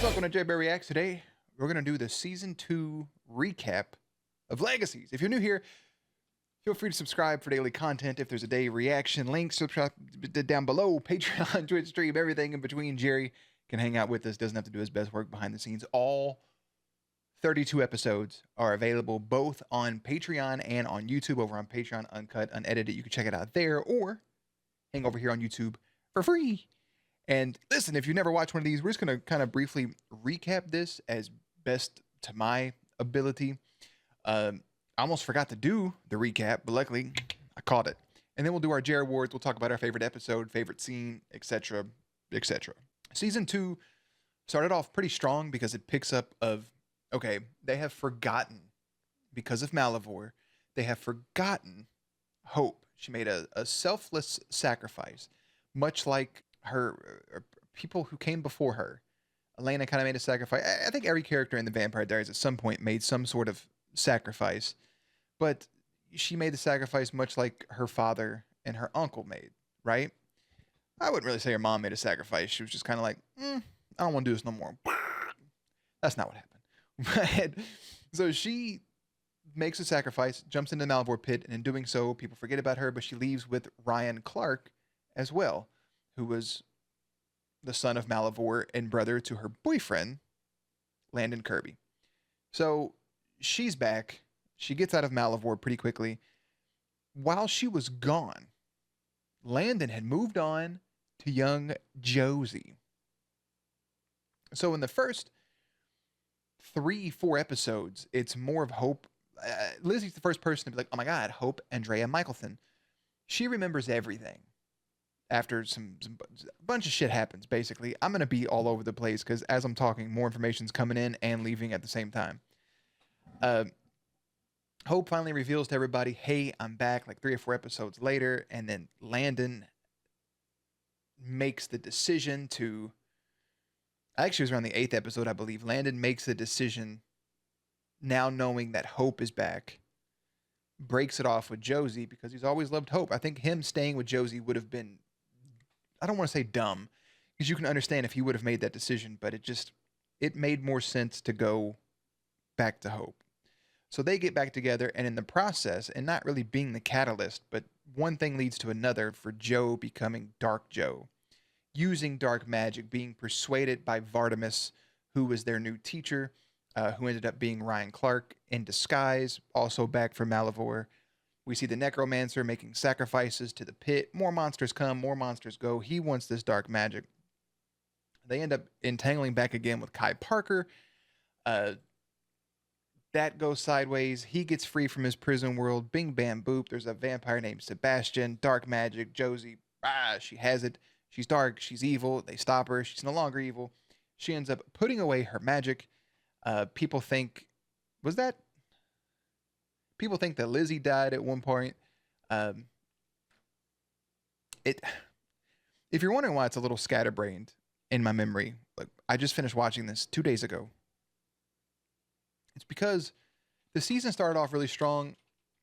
Welcome to JerAwards. Today, we're going to do the Season 2 recap of Legacies. If you're new here, feel free to subscribe for daily content. If there's a day reaction, links subscribe down below. Patreon, Twitch stream, everything in between. Jerry can hang out with us, doesn't have to do his best work behind the scenes. All 32 episodes are available both on Patreon and on YouTube over on Patreon, uncut, unedited. You can check it out there or hang over here on YouTube for free. And listen, if you never watched one of these, we're just going to kind of briefly recap this as best to my ability. I almost forgot to do the recap, but luckily I caught it. And then we'll do our JerAwards. We'll talk about our favorite episode, favorite scene, etc., etc. Season 2 started off pretty strong because it picks up of, okay, they have forgotten, because of Malivore, they have forgotten Hope. She made a selfless sacrifice, much like her people who came before her. Elena kind of made a sacrifice. I think every character in the Vampire Diaries at some point made some sort of sacrifice, but she made the sacrifice much like her father and her uncle made, right? I wouldn't really say her mom made a sacrifice. She was just kind of like, I don't want to do this no more. That's not what happened. But, so she makes a sacrifice, jumps into the Malivore pit, and in doing so, people forget about her, but she leaves with Ryan Clark as well, who was the son of Malivore and brother to her boyfriend, Landon Kirby. So she's back. She gets out of Malivore pretty quickly. While she was gone, Landon had moved on to young Josie. So in the first 3-4 episodes, it's more of Hope. Lizzie's the first person to be like, oh my God, Hope Andrea Michelson. She remembers everything. After some bunch of shit happens, basically. I'm going to be all over the place because as I'm talking, more information's coming in and leaving at the same time. Hope finally reveals to everybody, hey, I'm back, like 3 or 4 episodes later. And then Landon makes the decision to... Actually, it was around the 8th episode, I believe. Landon makes the decision, now knowing that Hope is back, breaks it off with Josie because he's always loved Hope. I think him staying with Josie would have been... I don't want to say dumb, because you can understand if he would have made that decision, but it made more sense to go back to Hope. So they get back together, and in the process, and not really being the catalyst, but one thing leads to another for Joe becoming Dark Joe, using dark magic, being persuaded by Vardamus, who was their new teacher, who ended up being Ryan Clark in disguise, also back from Malivore. We see the Necromancer making sacrifices to the pit. More monsters come, more monsters go. He wants this dark magic. They end up entangling back again with Kai Parker. That goes sideways. He gets free from his prison world. Bing, bam, boop. There's a vampire named Sebastian. Dark magic. Josie, she has it. She's dark. She's evil. They stop her. She's no longer evil. She ends up putting away her magic. People think... Was that... People think that Lizzie died at one point. If you're wondering why it's a little scatterbrained in my memory, like I just finished watching this 2 days ago. It's because the season started off really strong.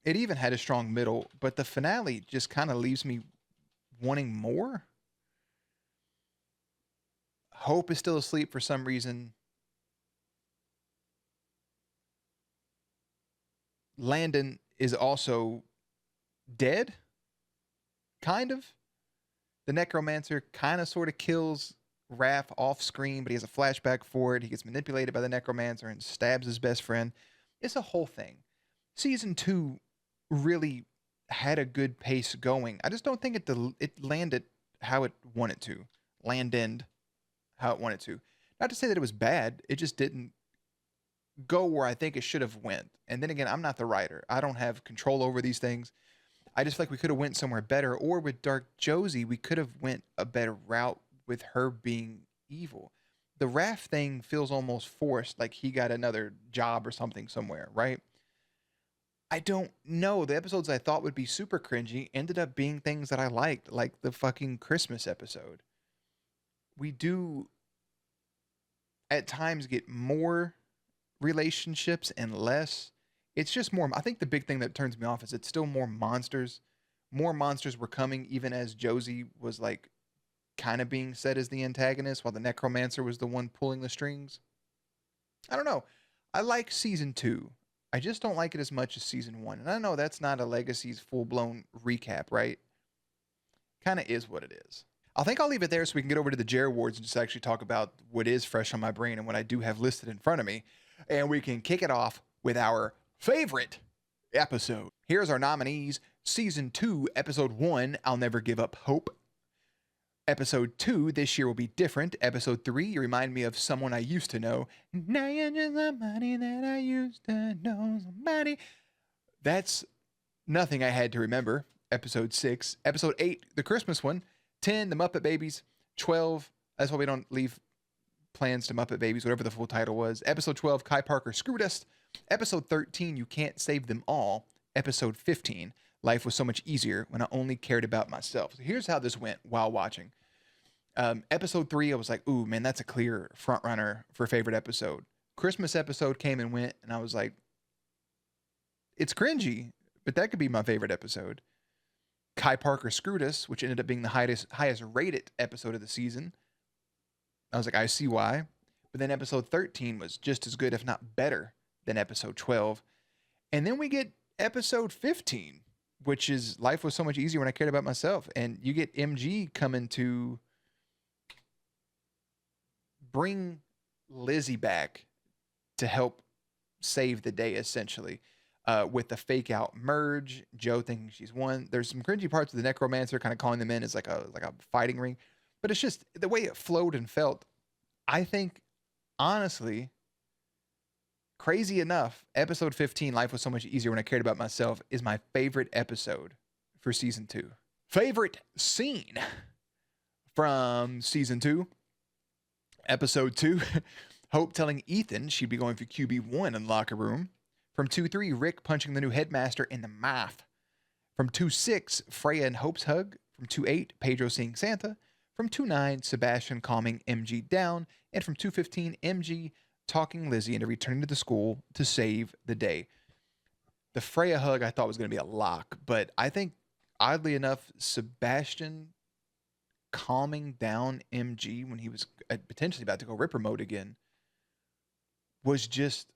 It even had a strong middle, but the finale just kind of leaves me wanting more. Hope is still asleep for some reason. Landon is also dead, kind of. The Necromancer kind of sort of kills Raph off screen, but he has a flashback for it. He gets manipulated by the Necromancer and stabs his best friend. It's a whole thing. Season 2 really had a good pace going. I just don't think it landed how it wanted to. Landed how it wanted to. Not to say that it was bad. It just didn't go where I think it should have went. And then again, I'm not the writer. I don't have control over these things. I just feel like we could have went somewhere better. Or with Dark Josie, we could have went a better route with her being evil. The Raph thing feels almost forced, like he got another job or something somewhere, right? I don't know. The episodes I thought would be super cringy ended up being things that I liked, like the fucking Christmas episode. We do at times get more relationships and less. It's just more. I think the big thing that turns me off is it's still more monsters. More monsters were coming even as Josie was like kind of being set as the antagonist while the necromancer was the one pulling the strings. I don't know. I like season 2. I just don't like it as much as season 1. And I know that's not a Legacies full-blown recap, right? Kind of is what it is. I think I'll leave it there so we can get over to the JerAwards and just actually talk about what is fresh on my brain and what I do have listed in front of me. And we can kick it off with our favorite episode. Here's our nominees. Season 2, Episode 1, I'll Never Give Up Hope. Episode 2, This Year Will Be Different. Episode 3, You Remind Me of Someone I Used to Know. Now you're just somebody that I used to know. Somebody. That's Nothing I Had to Remember. Episode 6. Episode 8, the Christmas one. 10, The Muppet Babies. 12, that's why we don't leave plans to Muppet Babies, whatever the full title was. Episode 12, Kai Parker Screwed Us. Episode 13, You Can't Save Them All. Episode 15, Life Was So Much Easier When I Only Cared About Myself. So here's how this went while watching. Episode 3, I was like, ooh, man, that's a clear front runner for favorite episode. Christmas episode came and went, and I was like, it's cringy, but that could be my favorite episode. Kai Parker Screwed Us, which ended up being the highest rated episode of the season. I was like, I see why. But then episode 13 was just as good, if not better, than episode 12. And then we get episode 15, which is Life Was So Much Easier When I Cared About Myself. And you get MG coming to bring Lizzie back to help save the day, essentially. With the fake out merge, Joe thinking she's won. There's some cringy parts of the necromancer kind of calling them in as like a fighting ring, but it's just the way it flowed and felt. I think, honestly, crazy enough, episode 15, Life Was So Much Easier When I Cared About Myself, is my favorite episode for season 2. Favorite scene from season 2, episode 2, Hope telling Ethan she'd be going for QB1 in the locker room. From 2-3, Rick punching the new headmaster in the mouth. From 2-6, Freya and Hope's hug. From 2-8, Pedro seeing Santa. From 2-9, Sebastian calming MG down. And from 2-15, MG talking Lizzie into returning to the school to save the day. The Freya hug I thought was going to be a lock, but I think, oddly enough, Sebastian calming down MG when he was potentially about to go Ripper mode again was just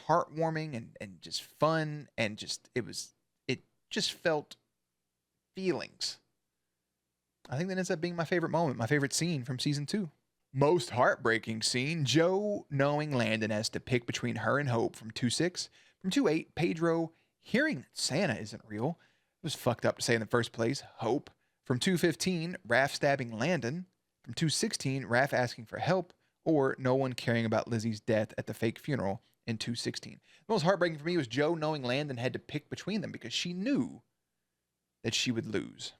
heartwarming and just fun, and it just felt feelings. I think that ends up being my favorite moment, my favorite scene from season 2. Most heartbreaking scene, Joe knowing Landon has to pick between her and Hope. From 2-6. From 2-8, Pedro hearing that Santa isn't real. It was fucked up to say in the first place. Hope. From 2-15, Raph stabbing Landon. From 2-16, Raph asking for help, or no one caring about Lizzie's death at the fake funeral in 2-16. The most heartbreaking for me was Joe knowing Landon had to pick between them because she knew that she would lose.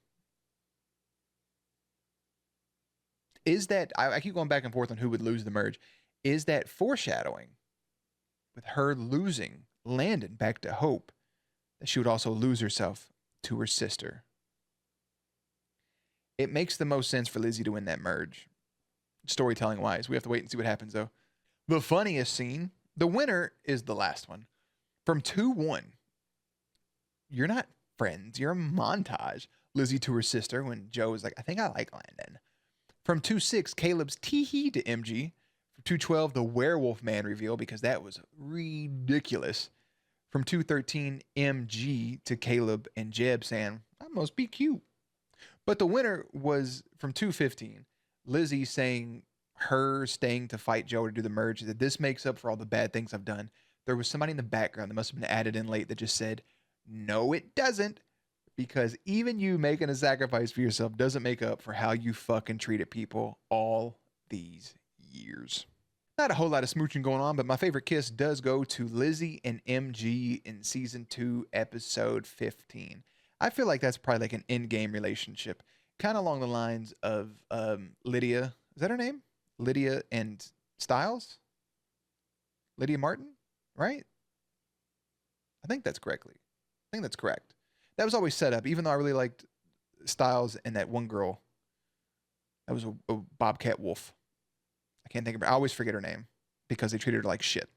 Is that, I keep going back and forth on who would lose the merge. Is that foreshadowing with her losing Landon back to Hope, that she would also lose herself to her sister? It makes the most sense for Lizzie to win that merge, storytelling wise. We have to wait and see what happens though. The funniest scene, the winner, is the last one. From 2-1, you're not friends, you're a montage. Lizzie to her sister when Joe is like, I think I like Landon. From 2-6, Caleb's tee-hee to MG. From 2-12, the werewolf man reveal, because that was ridiculous. From 2-13, MG to Caleb and Jeb saying, I must be cute. But the winner was from 2-15, Lizzie saying her staying to fight Joe to do the merge, that this makes up for all the bad things I've done. There was somebody in the background that must have been added in late that just said, no, it doesn't. Because even you making a sacrifice for yourself doesn't make up for how you fucking treated people all these years. Not a whole lot of smooching going on, but my favorite kiss does go to Lizzie and MG in season 2, episode 15. I feel like that's probably like an in-game relationship, kind of along the lines of Lydia. Is that her name? Lydia and Styles? Lydia Martin, right? I think that's correct. That was always set up, even though I really liked Styles and that one girl. That was a Bobcat Wolf. I can't think of her. I always forget her name because they treated her like shit.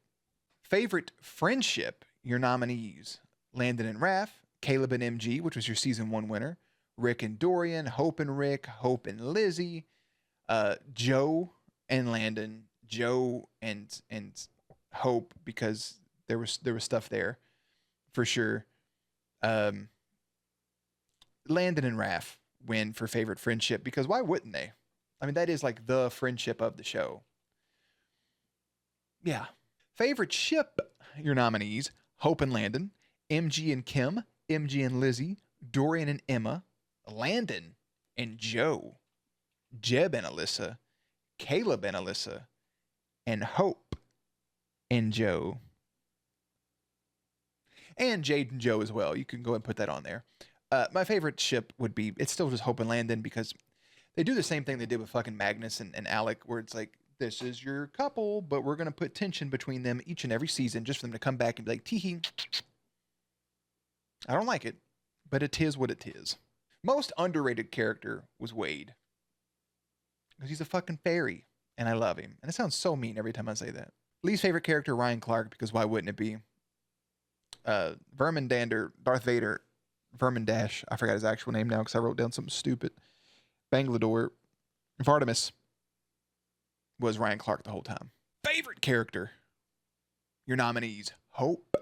Favorite friendship, your nominees: Landon and Raph, Caleb and MG, which was your season 1 winner, Rick and Dorian, Hope and Rick, Hope and Lizzie, Joe and Landon, Joe and Hope, because there was stuff there for sure. Landon and Raph win for favorite friendship, because why wouldn't they? I mean, that is like the friendship of the show. Yeah. Favorite ship, your nominees: Hope and Landon, MG and Kim, MG and Lizzie, Dorian and Emma, Landon and Joe, Jeb and Alyssa, Caleb and Alyssa, and Hope and Joe. And Jade and Joe as well. You can go and put that on there. My favorite ship would be, it's still just Hope and Landon, because they do the same thing they did with fucking Magnus and Alec, where it's like, this is your couple, but we're going to put tension between them each and every season just for them to come back and be like, tee-hee. I don't like it, but it is what it is. Most underrated character was Wade, because he's a fucking fairy, and I love him. And it sounds so mean every time I say that. Least favorite character, Ryan Clark, because why wouldn't it be? Vermindander, Darth Vader, Vermindash, I forgot his actual name now because I wrote down something stupid. Banglador, Vardamus was Ryan Clark the whole time. Favorite character, your nominees: Hope,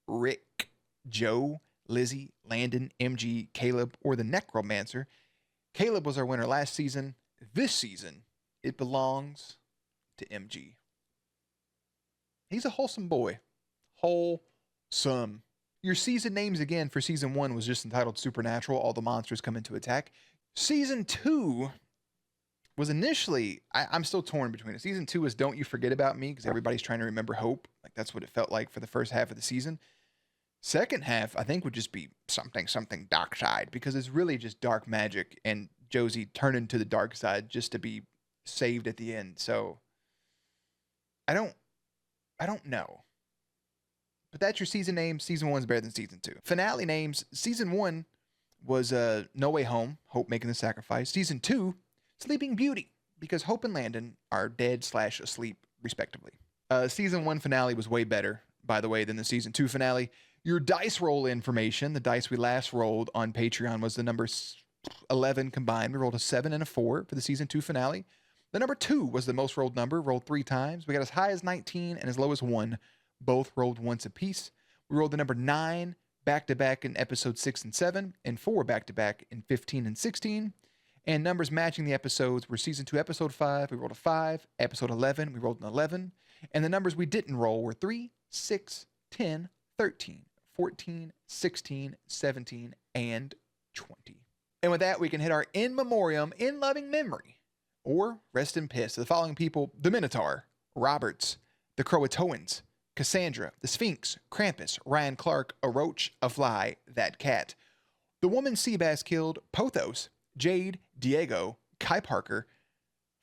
Rick, Joe, Lizzie, Landon, MG, Caleb, or the Necromancer. Caleb was our winner last season. This season, it belongs to MG. He's a wholesome boy. Wholesome. Your season names again for season 1 was just entitled Supernatural, All the Monsters Come Into Attack. Season 2 was initially, I'm still torn between it. Season 2 was Don't You Forget About Me, because everybody's trying to remember Hope. Like, that's what it felt like for the first half of the season. Second half, I think, would just be something dark side, because it's really just dark magic, and Josie turning to the dark side just to be saved at the end. So I don't know. But that's your season name. Season 1's better than season 2. Finale names: season 1 was No Way Home, Hope making the sacrifice. Season 2, Sleeping Beauty, because Hope and Landon are dead/asleep, respectively. Season 1 finale was way better, by the way, than the season 2 finale. Your dice roll information: the dice we last rolled on Patreon was the number 11 combined. We rolled a 7 and a 4 for the season 2 finale. The number 2 was the most rolled number, rolled 3 times. We got as high as 19 and as low as 1. Both rolled once apiece. We rolled the number 9 back-to-back in episodes 6 and 7, and 4 back-to-back in 15 and 16. And numbers matching the episodes were season 2, episode 5, we rolled a 5. Episode 11, we rolled an 11. And the numbers we didn't roll were 3, 6, 10, 13, 14, 16, 17, and 20. And with that, we can hit our in memoriam, in loving memory, or rest in piss, to the following people: the Minotaur, Roberts, the Croatoans, Cassandra, the Sphinx, Krampus, Ryan Clark, a roach, a fly, that cat. The woman Seabass killed: Pothos, Jade, Diego, Kai Parker,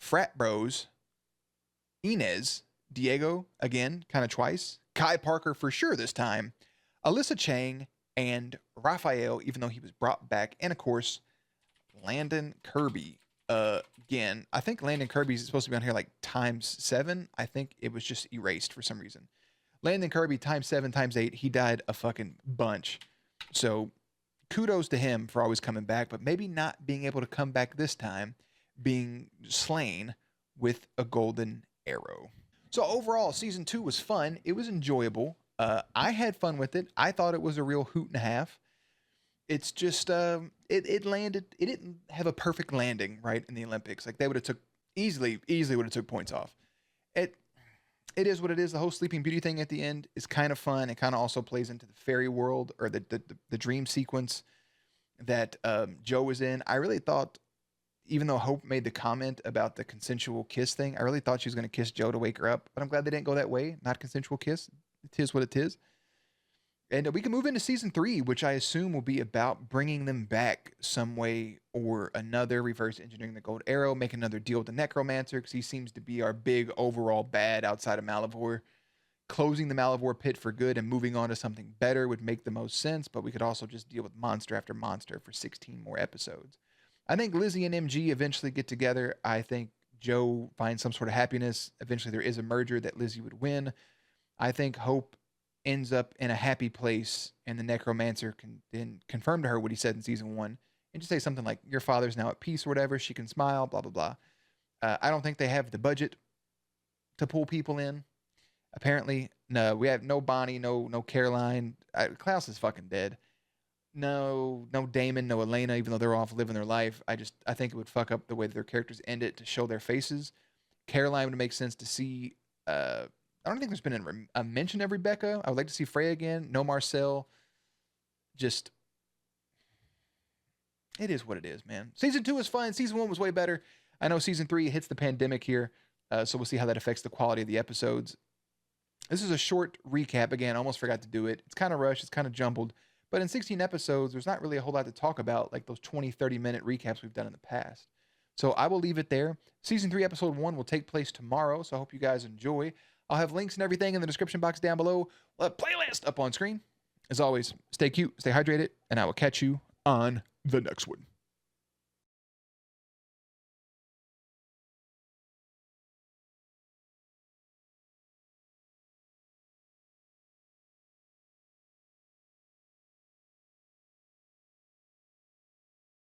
Frat Bros, Inez, Diego, again, kind of twice, Kai Parker for sure this time, Alyssa Chang, and Raphael, even though he was brought back, and of course, Landon Kirby. Again, I think Landon Kirby's supposed to be on here like ×7. I think it was just erased for some reason. Landon Kirby ×7, ×8. He died a fucking bunch. So kudos to him for always coming back, but maybe not being able to come back this time, being slain with a golden arrow. So overall, season 2 was fun. It was enjoyable. I had fun with it. I thought it was a real hoot and a half. It's just it landed. It didn't have a perfect landing right in the Olympics. Like, they would have took easily would have took points off. It is what it is. The whole Sleeping Beauty thing at the end is kind of fun. It kind of also plays into the fairy world, or the dream sequence that Joe was in. I really thought, even though Hope made the comment about the consensual kiss thing, I really thought she was going to kiss Joe to wake her up. But I'm glad they didn't go that way. Not consensual kiss. It is what it is. And we can move into season 3, which I assume will be about bringing them back some way or another, reverse engineering the Gold Arrow, make another deal with the Necromancer, because he seems to be our big overall bad outside of Malivore. Closing the Malivore pit for good and moving on to something better would make the most sense, but we could also just deal with monster after monster for 16 more episodes. I think Lizzie and MG eventually get together. I think Joe finds some sort of happiness. Eventually there is a merger that Lizzie would win. I think Hope ends up in a happy place, and the Necromancer can then confirm to her what he said in season 1 and just say something like, your father's now at peace or whatever. She can smile, blah, blah, blah. I don't think they have the budget to pull people in. Apparently, no, we have no Bonnie, no Caroline. Klaus is fucking dead. No Damon, no Elena, even though they're off living their life. I think it would fuck up the way that their characters end it to show their faces. Caroline would make sense to see. I don't think there's been a mention of Rebecca. I would like to see Freya again. No Marcel. Just, it is what it is, man. Season 2 was fun. Season 1 was way better. I know Season 3 hits the pandemic here, so we'll see how that affects the quality of the episodes. This is a short recap. Again, I almost forgot to do it. It's kind of rushed. It's kind of jumbled. But in 16 episodes, there's not really a whole lot to talk about, like those 20, 30-minute recaps we've done in the past. So I will leave it there. Season 3, Episode 1 will take place tomorrow, so I hope you guys enjoy. I'll have links and everything in the description box down below. We'll have playlist up on screen. As always, stay cute, stay hydrated, and I will catch you on the next one.